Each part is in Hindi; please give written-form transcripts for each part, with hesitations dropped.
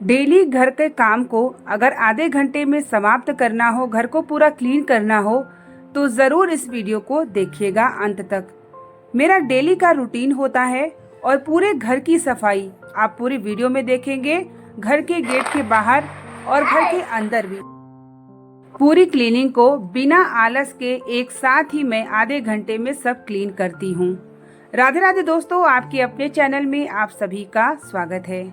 डेली घर के काम को अगर आधे घंटे में समाप्त करना हो, घर को पूरा क्लीन करना हो, तो ज़रूर इस वीडियो को देखिएगा अंत तक। मेरा डेली का रूटीन होता है और पूरे घर की सफाई आप पूरी वीडियो में देखेंगे। घर के गेट के बाहर और घर के अंदर भी पूरी क्लीनिंग को बिना आलस के एक साथ ही मैं आधे घंटे में सब क्लीन करती हूँ। राधे राधे दोस्तों, आपके अपने चैनल में आप सभी का स्वागत है।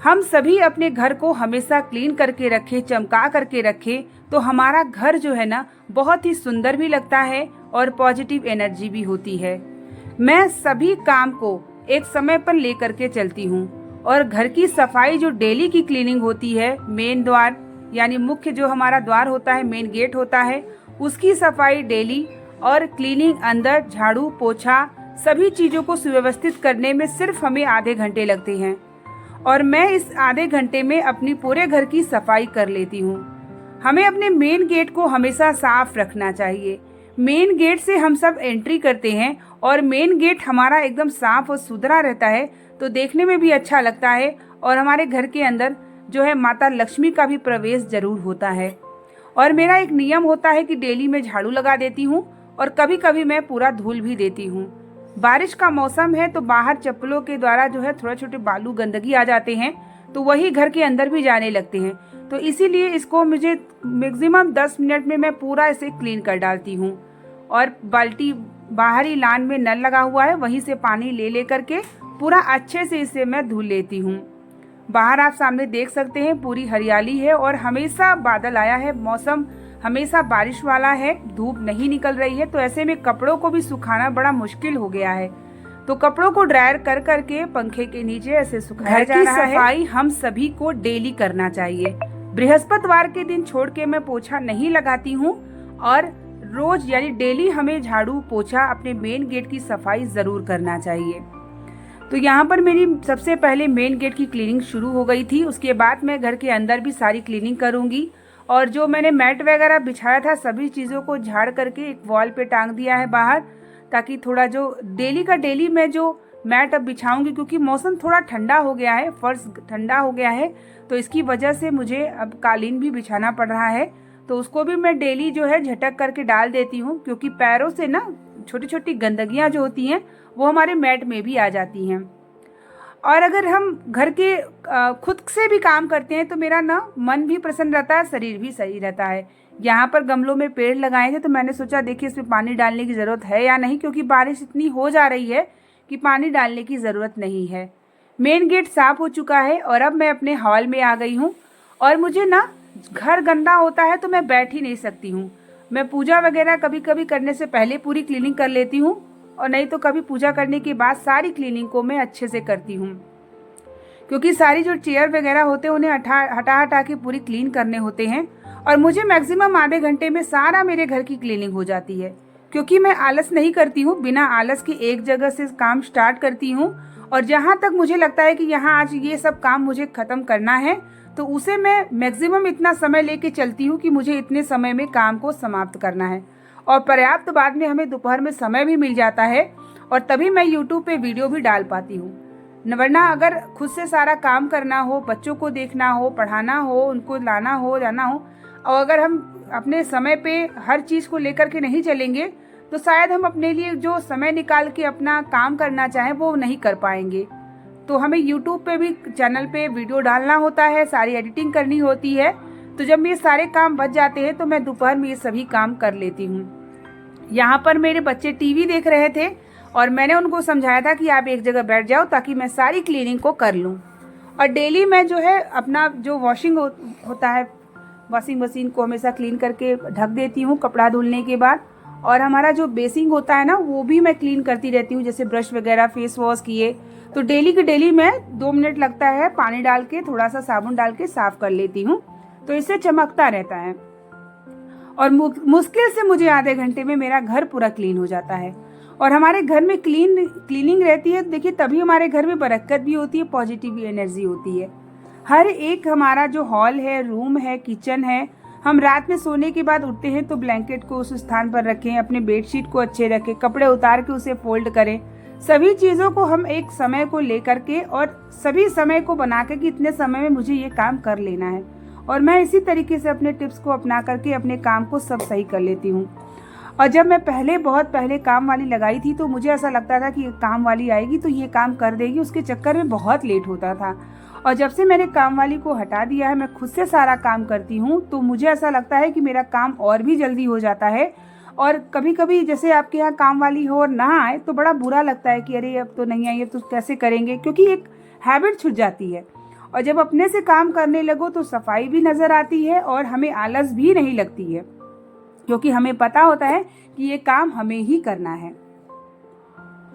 हम सभी अपने घर को हमेशा क्लीन करके रखें, चमका करके रखें, तो हमारा घर जो है ना बहुत ही सुंदर भी लगता है और पॉजिटिव एनर्जी भी होती है। मैं सभी काम को एक समय पर लेकर के चलती हूँ और घर की सफाई जो डेली की क्लीनिंग होती है, मेन द्वार यानी मुख्य जो हमारा द्वार होता है, मेन गेट होता है, उसकी सफाई डेली और क्लीनिंग अंदर झाड़ू पोछा सभी चीज़ों को सुव्यवस्थित करने में सिर्फ हमें आधे घंटे लगते हैं और मैं इस आधे घंटे में अपनी पूरे घर की सफाई कर लेती हूँ। हमें अपने मेन गेट को हमेशा साफ रखना चाहिए। मेन गेट से हम सब एंट्री करते हैं और मेन गेट हमारा एकदम साफ और सुथरा रहता है तो देखने में भी अच्छा लगता है और हमारे घर के अंदर जो है माता लक्ष्मी का भी प्रवेश जरूर होता है। और मेरा एक नियम होता है कि डेली मैं झाड़ू लगा देती हूँ और कभी कभी मैं पूरा धूल भी देती हूँ। बारिश का मौसम है तो बाहर चप्पलों के द्वारा जो है थोड़े छोटे बालू गंदगी आ जाते हैं तो वही घर के अंदर भी जाने लगते हैं, तो इसीलिए इसको मुझे मैक्सिमम 10 मिनट में मैं पूरा इसे क्लीन कर डालती हूँ। और बाल्टी बाहरी लान में नल लगा हुआ है, वहीं से पानी ले करके पूरा अच्छे से इसे मैं धुल लेती हूँ। बाहर आप सामने देख सकते हैं पूरी हरियाली है और हमेशा बादल आया है, मौसम हमेशा बारिश वाला है, धूप नहीं निकल रही है, तो ऐसे में कपड़ों को भी सुखाना बड़ा मुश्किल हो गया है। तो कपड़ों को ड्रायर कर करके पंखे के नीचे ऐसे सुखाया जा रहा है। सफाई हम सभी को डेली करना चाहिए। बृहस्पतिवार के दिन छोड़ के मैं पोछा नहीं लगाती हूँ और रोज यानी डेली हमें झाड़ू पोछा अपने मेन गेट की सफाई जरूर करना चाहिए। तो यहाँ पर मेरी सबसे पहले मेन गेट की क्लीनिंग शुरू हो गई थी। उसके बाद मैं घर के अंदर भी सारी क्लीनिंग करूंगी और जो मैंने मैट वगैरह बिछाया था सभी चीज़ों को झाड़ करके एक वॉल पे टांग दिया है बाहर, ताकि थोड़ा जो डेली का डेली मैं जो मैट अब बिछाऊंगी, क्योंकि मौसम थोड़ा ठंडा हो गया है, फर्श ठंडा हो गया है, तो इसकी वजह से मुझे अब कालीन भी बिछाना पड़ रहा है। तो उसको भी मैं डेली जो है झटक करके डाल देती हूँ, क्योंकि पैरों से ना छोटी छोटी गंदगियाँ जो होती हैं वो हमारे मैट में भी आ जाती हैं। और अगर हम घर के खुद से भी काम करते हैं तो मेरा ना मन भी प्रसन्न रहता है, शरीर भी सही रहता है। यहाँ पर गमलों में पेड़ लगाए थे तो मैंने सोचा देखिए इसमें पानी डालने की ज़रूरत है या नहीं, क्योंकि बारिश इतनी हो जा रही है कि पानी डालने की ज़रूरत नहीं है। मेन गेट साफ हो चुका है और अब मैं अपने हॉल में आ गई हूँ। और मुझे ना घर गंदा होता है तो मैं बैठ ही नहीं सकती हूँ। मैं पूजा वगैरह कभी कभी करने से पहले पूरी क्लीनिंग कर लेती हूँ और नहीं तो कभी पूजा करने के बाद सारी क्लीनिंग को मैं अच्छे से करती हूँ, क्योंकि सारी जो चेयर वगैरह होते हैं उन्हें हटा के पूरी क्लीन करने होते हैं। और मुझे मैक्सिमम आधे घंटे में सारा मेरे घर की क्लीनिंग हो जाती है, क्योंकि मैं आलस नहीं करती हूँ। बिना आलस के एक जगह से काम स्टार्ट करती हूँ और जहाँ तक मुझे लगता है कि यहाँ आज ये सब काम मुझे ख़त्म करना है तो उसे मैं मैक्सिमम इतना समय लेके चलती हूँ कि मुझे इतने समय में काम को समाप्त करना है। और पर्याप्त बाद में हमें दोपहर में समय भी मिल जाता है और तभी मैं यूट्यूब पे वीडियो भी डाल पाती हूँ। वरना अगर खुद से सारा काम करना हो, बच्चों को देखना हो, पढ़ाना हो, उनको लाना हो, जाना हो, और अगर हम अपने समय पे हर चीज़ को लेकर के नहीं चलेंगे तो शायद हम अपने लिए जो समय निकाल के अपना काम करना चाहें वो नहीं कर पाएंगे। तो हमें यूट्यूब पे भी चैनल पे वीडियो डालना होता है, सारी एडिटिंग करनी होती है, तो जब ये सारे काम बच जाते हैं तो मैं दोपहर में ये सभी काम कर लेती हूँ। यहाँ पर मेरे बच्चे टीवी देख रहे थे और मैंने उनको समझाया था कि आप एक जगह बैठ जाओ ताकि मैं सारी क्लीनिंग को कर लूँ। और डेली मैं जो है अपना जो वॉशिंग होता है, वॉशिंग मशीन को हमेशा क्लीन करके ढक देती हूँ कपड़ा धुलने के बाद। और हमारा जो बेसिंग होता है ना वो भी मैं क्लीन करती रहती हूँ, जैसे ब्रश वगैरह फेस वॉश किए तो डेली के डेली मैं 2 मिनट लगता है पानी डाल के थोड़ा सा साबुन डाल के साफ कर लेती हूँ, तो इससे चमकता रहता है। और मुश्किल से मुझे आधे घंटे में मेरा घर पूरा क्लीन हो जाता है। और हमारे घर में क्लीनिंग रहती है, देखिए तभी हमारे घर में बरकत भी होती है, पॉजिटिव एनर्जी होती है। हर एक हमारा जो हॉल है, रूम है, किचन है, हम रात में सोने के बाद उठते हैं तो ब्लैंकेट को उस स्थान पर रखें, अपने बेडशीट को अच्छे रखें, कपड़े उतार के उसे फोल्ड करें, सभी चीज़ों को हम एक समय को लेकर के और सभी समय को बना के कि इतने समय में मुझे ये काम कर लेना है, और मैं इसी तरीके से अपने टिप्स को अपना करके अपने काम को सब सही कर लेती हूँ। और जब मैं बहुत पहले काम वाली लगाई थी तो मुझे ऐसा लगता था कि काम वाली आएगी तो ये काम कर देगी, उसके चक्कर में बहुत लेट होता था। और जब से मैंने काम वाली को हटा दिया है, मैं खुद से सारा काम करती हूँ, तो मुझे ऐसा लगता है कि मेरा काम और भी जल्दी हो जाता है। और कभी कभी जैसे आपके यहाँ काम वाली हो और ना आए तो बड़ा बुरा लगता है कि अरे अब तो नहीं आई है तो कैसे करेंगे, क्योंकि एक हैबिट छूट जाती है। और जब अपने से काम करने लगो तो सफाई भी नज़र आती है और हमें आलस भी नहीं लगती है, क्योंकि हमें पता होता है कि ये काम हमें ही करना है।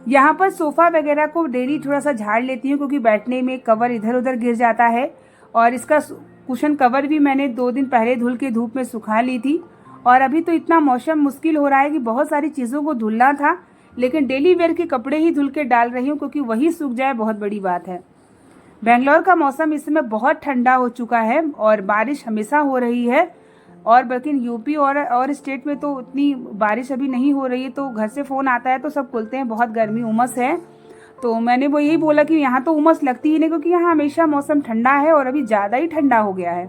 यहाँ पर सोफ़ा वगैरह को डेली थोड़ा सा झाड़ लेती हूँ, क्योंकि बैठने में कवर इधर उधर गिर जाता है। और इसका कुशन कवर भी मैंने 2 दिन पहले धुल के धूप में सुखा ली थी। और अभी तो इतना मौसम मुश्किल हो रहा है कि बहुत सारी चीज़ों को धुलना था, लेकिन डेली वेयर के कपड़े ही धुल के डाल रही हूँ, क्योंकि वही सूख जाए बहुत बड़ी बात है। बेंगलोर का मौसम इस समय बहुत ठंडा हो चुका है और बारिश हमेशा हो रही है। और बल्कि यूपी और स्टेट में तो उतनी बारिश अभी नहीं हो रही है, तो घर से फ़ोन आता है तो सब बोलते हैं बहुत गर्मी उमस है। तो मैंने वो यही बोला कि यहाँ तो उमस लगती ही नहीं, क्योंकि यहाँ हमेशा मौसम ठंडा है और अभी ज़्यादा ही ठंडा हो गया है।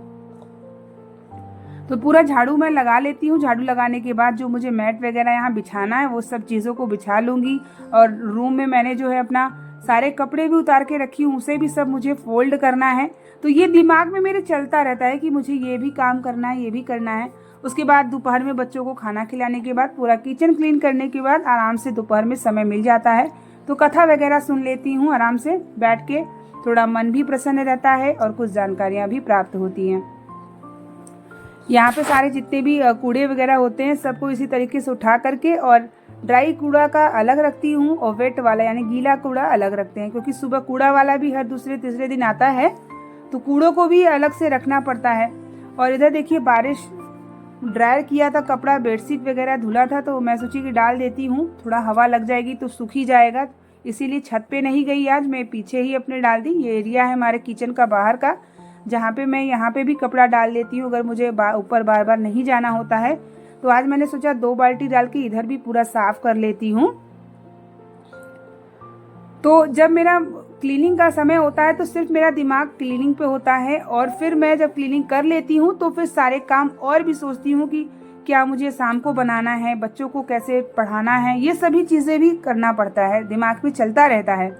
तो पूरा झाड़ू मैं लगा लेती हूँ। झाड़ू लगाने के बाद जो मुझे मैट वगैरह यहाँ बिछाना है वो सब चीज़ों को बिछा लूँगी। और रूम में मैंने जो है अपना सारे कपड़े भी उतार के रखी हूँ, उसे भी सब मुझे फोल्ड करना है। तो ये दिमाग में मेरे चलता रहता है कि मुझे ये भी काम करना है, ये भी करना है। उसके बाद दोपहर में बच्चों को खाना खिलाने के बाद पूरा किचन क्लीन करने के बाद आराम से दोपहर में समय मिल जाता है, तो कथा वगैरह सुन लेती हूँ आराम से बैठ के। थोड़ा मन भी प्रसन्न रहता है और कुछ जानकारियाँ भी प्राप्त होती हैं। यहाँ पे सारे जितने भी कूड़े वगैरह होते हैं सबको इसी तरीके से उठा करके और ड्राई कूड़ा का अलग रखती हूँ और वेट वाला यानी गीला कूड़ा अलग रखते हैं, क्योंकि सुबह कूड़ा वाला भी हर दूसरे तीसरे दिन आता है, तो कूड़ों को भी अलग से रखना पड़ता है। और इधर देखिए बारिश, ड्रायर किया था कपड़ा, बेडशीट वगैरह धुला था, तो मैं सोची कि डाल देती हूँ, थोड़ा हवा लग जाएगी तो सूख ही जाएगा। इसीलिए छत पे नहीं गई आज, मैं पीछे ही अपने डाल दी। ये एरिया है हमारे किचन का बाहर का, जहाँ पे मैं यहाँ पे भी कपड़ा डाल देती हूँ अगर मुझे ऊपर बार बार नहीं जाना होता है। तो आज मैंने सोचा 2 बाल्टी डाल के इधर भी पूरा साफ कर लेती हूँ। तो जब मेरा क्लीनिंग का समय होता है तो सिर्फ मेरा दिमाग क्लीनिंग पे होता है, और फिर मैं जब क्लीनिंग कर लेती हूँ तो फिर सारे काम और भी सोचती हूँ कि क्या मुझे शाम को बनाना है, बच्चों को कैसे पढ़ाना है, ये सभी चीज़ें भी करना पड़ता है, दिमाग में चलता रहता है।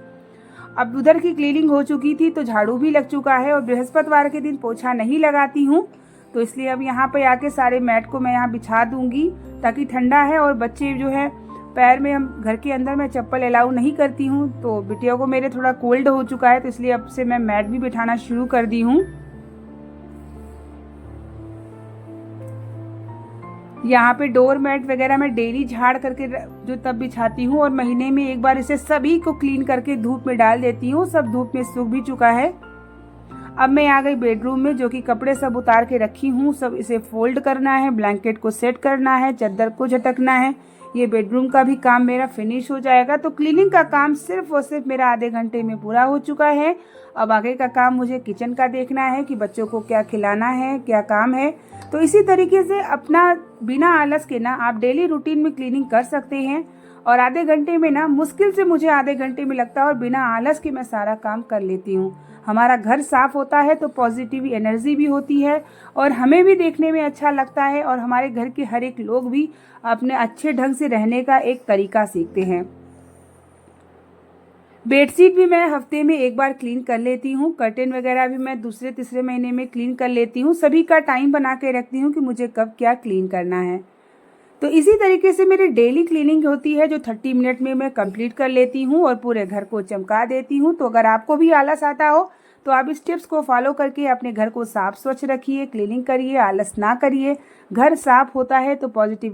अब उधर की क्लीनिंग हो चुकी थी तो झाड़ू भी लग चुका है, और बृहस्पतिवार के दिन पोछा नहीं लगाती हूँ, तो इसलिए अब यहाँ पे आके सारे मैट को मैं यहाँ बिछा दूंगी, ताकि ठंडा है। और बच्चे जो है पैर में, हम घर के अंदर मैं चप्पल अलाउ नहीं करती हूँ, तो बिटिया को मेरे थोड़ा कोल्ड हो चुका है, तो इसलिए अब से मैं मैट भी बिठाना शुरू कर दी हूँ। यहाँ पे डोर मैट वगैरह मैं डेली झाड़ करके जो तब बिछाती हूँ, और महीने में एक बार इसे सभी को क्लीन करके धूप में डाल देती हूँ। सब धूप में सूख भी चुका है। अब मैं आ गई बेडरूम में, जो कि कपड़े सब उतार के रखी हूँ। सब इसे फोल्ड करना है, ब्लैंकेट को सेट करना है, चादर को झटकना है। ये बेडरूम का भी काम मेरा फिनिश हो जाएगा। तो क्लीनिंग का काम सिर्फ और सिर्फ मेरा आधे घंटे में पूरा हो चुका है। अब आगे का काम मुझे किचन का देखना है कि बच्चों को क्या खिलाना है, क्या काम है। तो इसी तरीके से अपना बिना आलस के ना आप डेली रूटीन में क्लीनिंग कर सकते हैं, और आधे घंटे में ना, मुश्किल से मुझे आधे घंटे में लगता है, और बिना आलस के मैं सारा काम कर लेती हूँ। हमारा घर साफ होता है तो पॉजिटिव एनर्जी भी होती है, और हमें भी देखने में अच्छा लगता है, और हमारे घर के हर एक लोग भी अपने अच्छे ढंग से रहने का एक तरीका सीखते हैं। बेडशीट भी मैं हफ्ते में एक बार क्लीन कर लेती हूँ। कर्टेन वगैरह भी मैं दूसरे तीसरे महीने में क्लीन कर लेती हूँ। सभी का टाइम बना के रखती हूँ कि मुझे कब क्या क्लीन करना है। तो इसी तरीके से मेरी डेली क्लीनिंग होती है, जो 30 मिनट में मैं कंप्लीट कर लेती हूँ और पूरे घर को चमका देती हूँ। तो अगर आपको भी आलस आता हो तो आप इस टिप्स को फॉलो करके अपने घर को साफ स्वच्छ रखिए, क्लीनिंग करिए, आलस ना करिए। घर साफ होता है तो पॉजिटिव